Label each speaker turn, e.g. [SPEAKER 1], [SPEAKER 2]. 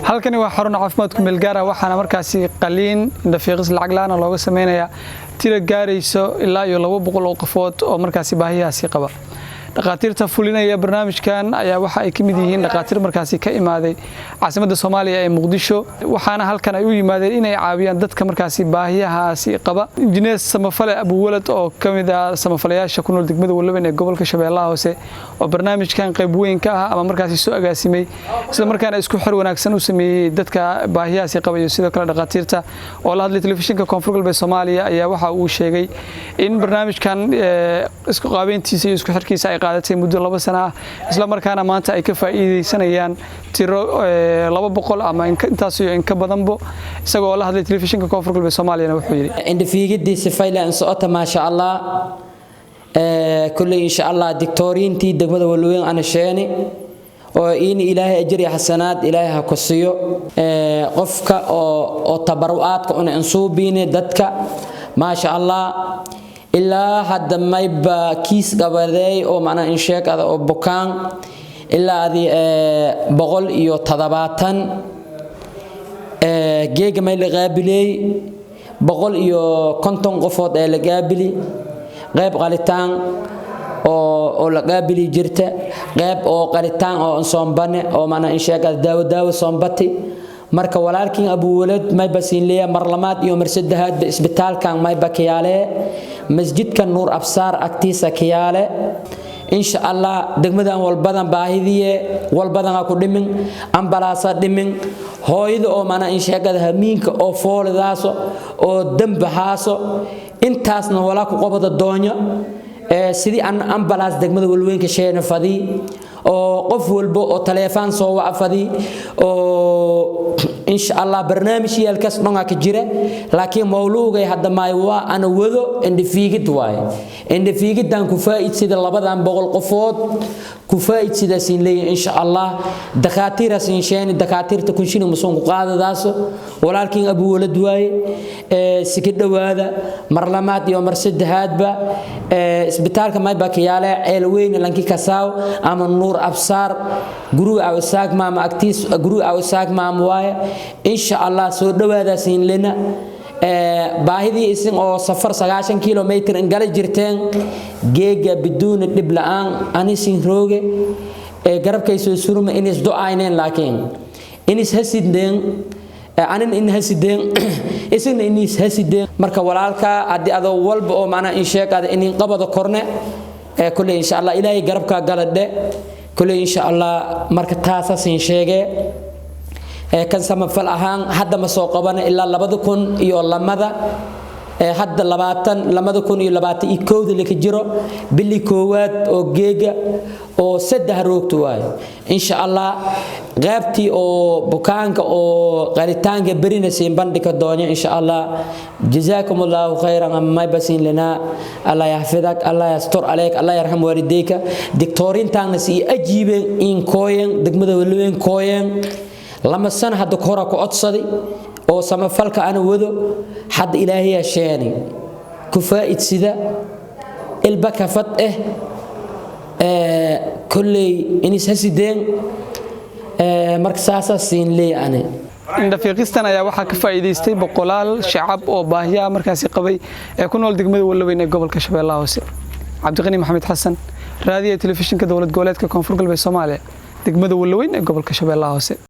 [SPEAKER 1] halkani waa xarun caafimaadku meel gaar ah waxaana markaasi qaliin dafiiqis lacag la'aan looga sameeyaa tiro gaarayso ilaa iyo 200 oo qofood oo markaasi baahiyaasi qaba dhaqaatiirta fulinaya barnaamijkan ayaa waxa ay kamid yihiin dhaqaatiir markaasi ka imaaday caasimadda Soomaaliya ee Muqdisho waxaana halkan ay u yimaadeen inay caawiyaan dadka markaasi baahiyahaasi qaba injineer Samafale Abu Walad oo kamid ah samafalayaasha ku nool degmada Walaweyn ee gobolka Shabeellaha Hoose oo barnaamijkan qayb weyn ka ah ama markaasi soo agaasimay isla markaana isku xir wanaagsan u sameeyay dadka baahiyahaasi qaba iyo sidoo kale dhaqaatiirta oo la hadlay telefishinka Koonfur Galbeed Soomaaliya ayaa waxa uu sheegay in barnaamijkan isku qaabeyntiisa iyo isku xirkiisa ay qaadatay muddo 2 sano ah isla markaana maanta ay ka faa'iideysanayaan tiro 200 ama intaas iyo in ka badanbo isagoo la hadlay telefishinka Koonfur Galbeed Soomaaliya wuxuu yiri
[SPEAKER 2] indhafiigidii faylaan socota ma sha Allah kulli insha Allah diktooriintii degmada Walaweyn ana sheeni oo in Ilaahay ajri xasanaad Ilaahay ha ku siiyo qofka oo tabarucaadka una ansuubine dadka ma sha Allah ilaa hadda mayba kiis gabaday oo macna in sheekada oo bukaan ilaa adi 170 geega may la qaabilay 150 qofood ee la qaabili qayb qalitaan oo la qaabili jirta qayb oo qalitaan oo soonbane oo macna in sheekada daawo soonbati marka walaalkiin Abu Walad may basiin leeyahay marlamaad iyo marsadahad isbitaalkan may bakiyaale masjidka Nuur Absaar agtiisa kiyaale insha Allah degmadan walbadan baahidiye walbadan ku dhimin ambalaasa dhimin hooyada oo mana in sheegada hamiinka oo foolidaaso oo dambaxaaso intaasna wala ku qabada doonyo sidii ambalaas degmada Walaweyn ka sheena fadii oo qof walba oo telefoon soo wacfadi oo insha Allah barnaamijyalkaas dhanga ka jira laakiin mawluugay hadda ma waa ana wado indhafiigid waay indhafiigidan ku faa'iidsida 200 qofood ku faa'iidsida siin leeyahay insha Allah dhaqaatiira siin sheeni dhaqaatiirta ku shini musun ku qaadadaas walaalkiin Abu Walad waay si ka dhawaada marlamaad iyo marsadahadba isbitaalka may bakiyaale eelweyn lanki kasaaw ama Nuur Absaar guru aw saag maama agtiis guru aw saag maama waay insha Allah soo dhawaada siin lena baahidii isin oo safar 90 kilometer in gal jirteen geega biduun dib la'aan anisin rooge garabkay soo suruma in is du'ayneen laakiin in is hasideen anin in hasideen isin in is hasideen marka walaalka hadii adoo walba oo macna in sheekada in qabada korne kulli insha Allah Ilaahay garabka galadhe kulli insha Allah marka taasasin sheege kan samafal ahaan hadda ma soo qaban ilaa 2000 iyo lamada hadda 2021 la jiro bili koowaad oo geega oo 3 roogto waay insha Allah qaybtii oo bukaanka oo qaritaanka berina siin bandhiga doonyo insha Allah jazaakumullahu khayran amma basin lana Allah yahfadak Allah yastur alayk Allah yarham walidayka diktooriintaana si ajiibeen in kooyen degmada Walaweyn kooyen lama sana hadda hore ku codsaday oo samafalka ana wado had Ilaahay sheeni ku faa'iidsida ilbaka fad kulli inis hasideen markaas siin leeyane
[SPEAKER 1] indhafiiqistan ayaa waxa ka faa'iideystay boqolaal shacab oo baahiyaha markaasi qabay ee ku nool degmada Walaweyn ee gobolka Shabeellaha Hoose Cabdiqani Maxamed Xasan raadiyo telefishinka dawlad goboleedka Koonfur Galbeed Soomaaliya degmada Walaweyn ee gobolka Shabeellaha Hoose